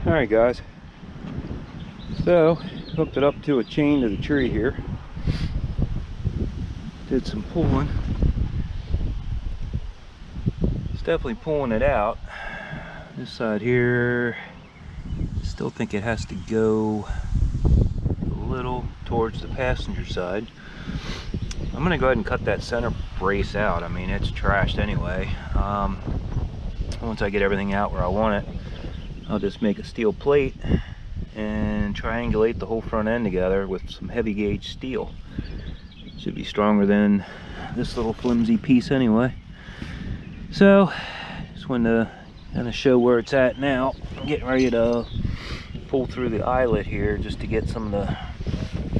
Alright guys, so hooked it up to a chain to the tree here, did some pulling. It's definitely pulling it out. This side here, still think it has to go a little towards the passenger side. I'm gonna go ahead and cut that center brace out. I mean, it's trashed anyway. Once I get everything out where I want it, I'll just make a steel plate and triangulate the whole front end together with some heavy gauge steel. Should be stronger than this little flimsy piece anyway. So just wanted to kind of show where it's at now. I'm getting ready to pull through the eyelet here just to get some of the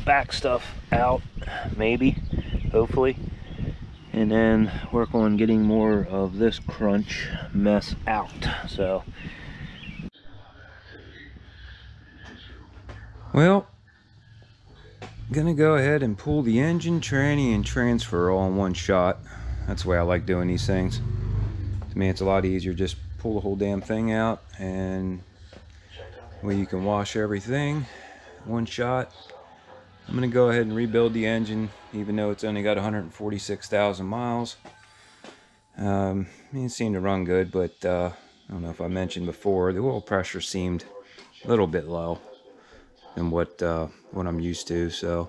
back stuff out, maybe, hopefully, and then work on getting more of this crunch mess out. So, well, gonna go ahead and pull the engine, tranny, and transfer all in one shot. That's the way I like doing these things. To me, it's a lot easier. Just pull the whole damn thing out, and where you can wash everything one shot. I'm gonna go ahead and rebuild the engine, even though it's only got 146,000 miles. It seemed to run good, but I don't know if I mentioned before, the oil pressure seemed a little bit low than what I'm used to. So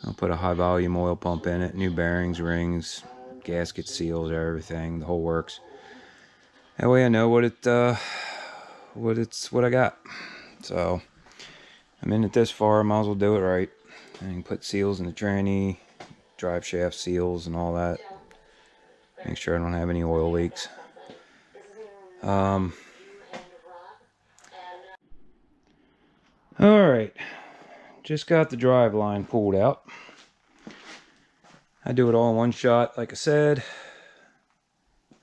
I'll put a high volume oil pump in it, new bearings, rings, gasket seals, everything, the whole works. That way I know what I got. So I'm in it this far, I might as well do it right. And put seals in the tranny, drive shaft seals and all that. Make sure I don't have any oil leaks. Alright, just got the drive line pulled out. I do it all in one shot, like I said.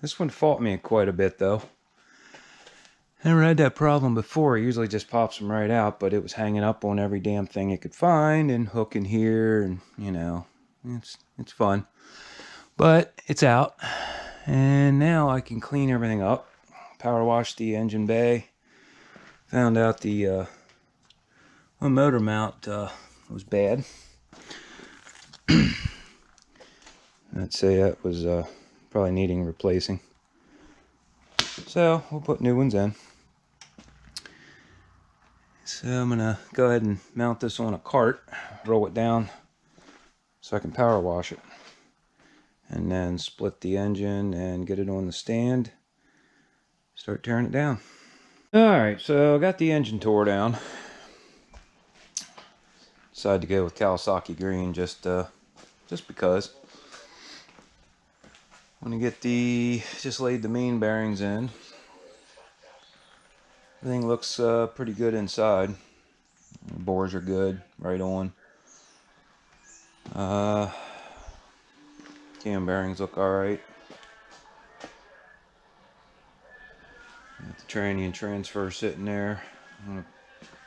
This one fought me quite a bit though. I never had that problem before. It usually just pops them right out, but it was hanging up on every damn thing it could find and hooking here, and you know, it's fun. But it's out, and now I can clean everything up. Power wash the engine bay. Found out the motor mount was bad. I'd say that was probably needing replacing. So we'll put new ones in. So I'm gonna go ahead and mount this on a cart, roll it down so I can power wash it, and then split the engine and get it on the stand, start tearing it down. Alright, so I got the engine tore down. Decided to go with Kawasaki green just because. I'm gonna get just laid the main bearings in. Everything looks pretty good inside. The bores are good, right on. Cam bearings look alright. Got the tranny and transfer sitting there. I'm gonna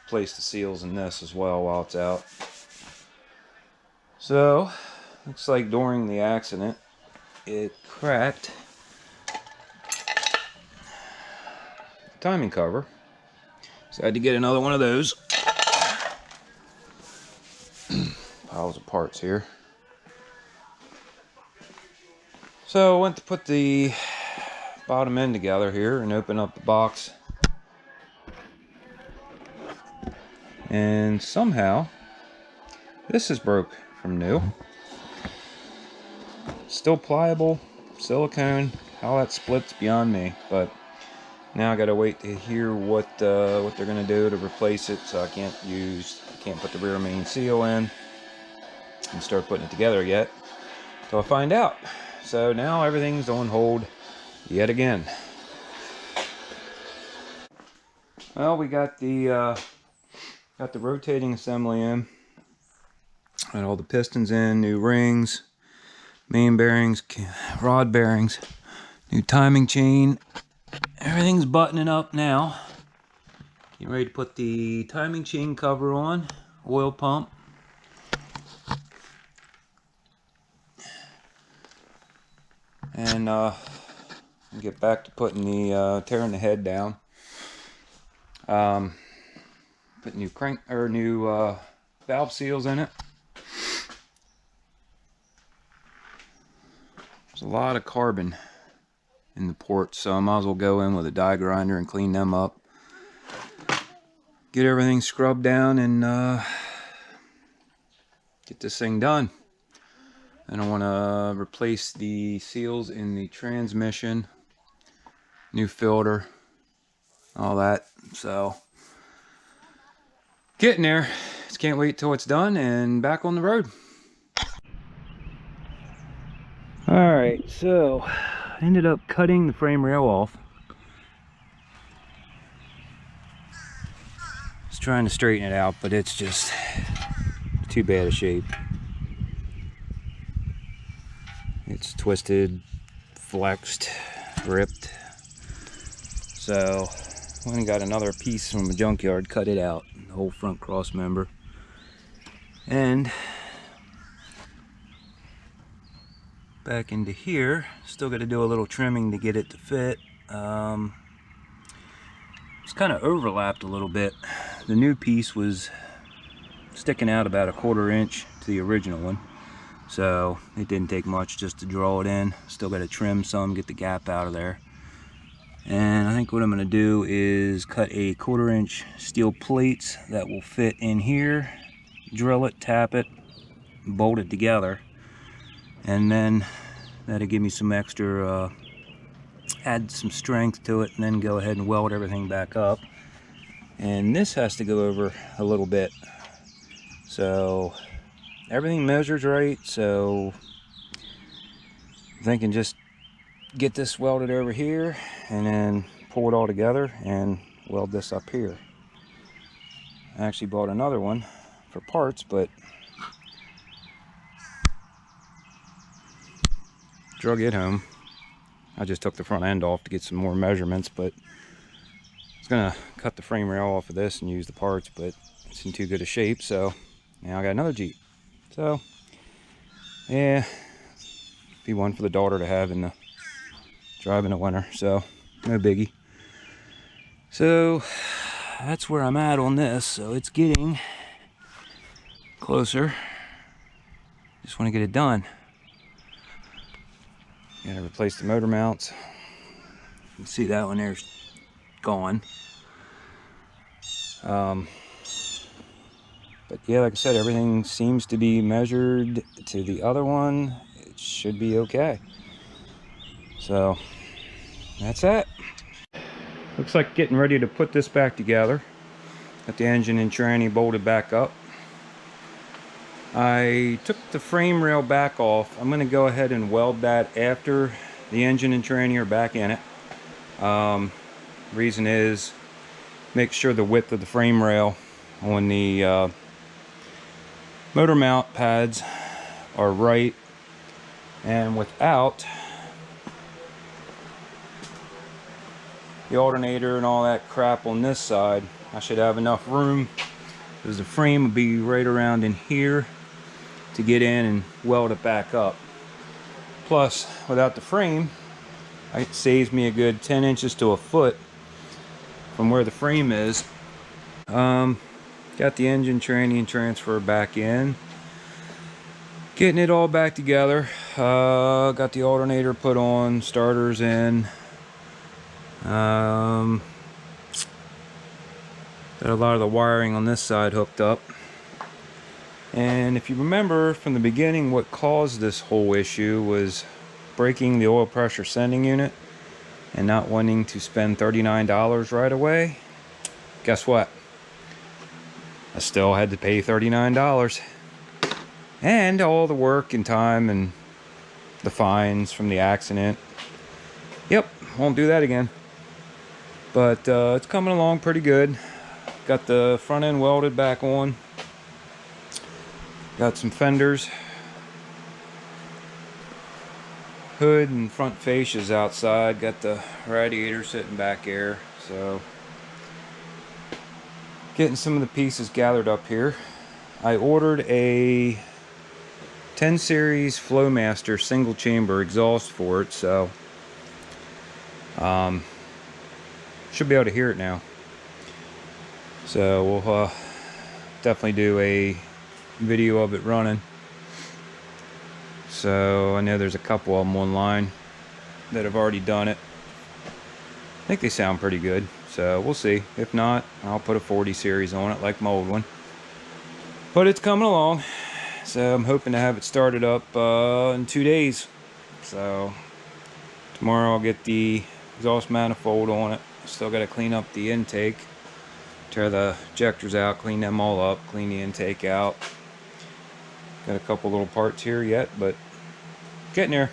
place the seals in this as well while it's out. So, looks like during the accident, it cracked the timing cover. So I had to get another one of those. Piles of parts here. So I went to put the bottom end together here and open up the box. And somehow, this is broke from new. Still pliable, silicone. How that splits beyond me, but now I gotta wait to hear what they're gonna do to replace it. So I can't put the rear main seal in and start putting it together yet till I find out. So now everything's on hold yet again. Well, we got the rotating assembly in, got all the pistons in, new rings, main bearings, rod bearings, new timing chain. Everything's buttoning up now. Getting ready to put the timing chain cover on, oil pump. And get back to putting tearing the head down. Put new valve seals in it. There's a lot of carbon in the ports, so I might as well go in with a die grinder and clean them up. Get everything scrubbed down and get this thing done. And I want to replace the seals in the transmission, new filter, all that. So getting there. Just can't wait till it's done and back on the road. Alright, so I ended up cutting the frame rail off. Just trying to straighten it out, but it's just too bad a shape. It's twisted, flexed, ripped. So went and got another piece from the junkyard, cut it out, the whole front cross member. And back into here, still got to do a little trimming to get it to fit. It's kind of overlapped a little bit. The new piece was sticking out about a 1/4 inch to the original one, so it didn't take much just to draw it in. Still got to trim some, get the gap out of there. And I think what I'm going to do is cut a 1/4 inch steel plates that will fit in here, drill it, tap it, bolt it together, and then that'll give me some extra, add some strength to it, and then go ahead and weld everything back up. And this has to go over a little bit, so everything measures right. So I'm thinking just get this welded over here and then pull it all together and weld this up here. I actually bought another one for parts, but drug it home. I just took the front end off to get some more measurements, but I was gonna cut the frame rail off of this and use the parts, but it's in too good a shape, so now I got another Jeep. So yeah, be one for the daughter to have in the drive in the winter, so no biggie. So that's where I'm at on this. So it's getting closer. Just want to get it done. Gotta replace the motor mounts. You can see that one there's gone. But yeah, like I said, everything seems to be measured to the other one. It should be okay. So that's it. Looks like getting ready to put this back together. Got the engine and tranny bolted back up. I took the frame rail back off. I'm going to go ahead and weld that after the engine and tranny are back in it. Reason is, make sure the width of the frame rail on the motor mount pads are right, and without the alternator and all that crap on this side, I should have enough room, because the frame will be right around in here to get in and weld it back up. Plus, without the frame, it saves me a good 10 inches to a foot from where the frame is. Got the engine, tranny, and transfer back in. Getting it all back together. Got the alternator put on, starters in. Got a lot of the wiring on this side hooked up. And if you remember from the beginning, what caused this whole issue was breaking the oil pressure sending unit and not wanting to spend $39 right away. Guess what? I still had to pay $39. And all the work and time and the fines from the accident. Yep, won't do that again. But it's coming along pretty good. Got the front end welded back on. Got some fenders, hood and front fascias outside. Got the radiator sitting back there. So getting some of the pieces gathered up here. I ordered a 10 series Flowmaster single chamber exhaust for it, so should be able to hear it now. So we'll definitely do a video of it running. So I know there's a couple of them online that have already done it. I think they sound pretty good, so we'll see. If not, I'll put a 40 series on it like my old one. But it's coming along, so I'm hoping to have it started up in 2 days. So tomorrow I'll get the exhaust manifold on it. Still got to clean up the intake, tear the ejectors out, clean them all up, clean the intake out. Got a couple little parts here yet, but getting there.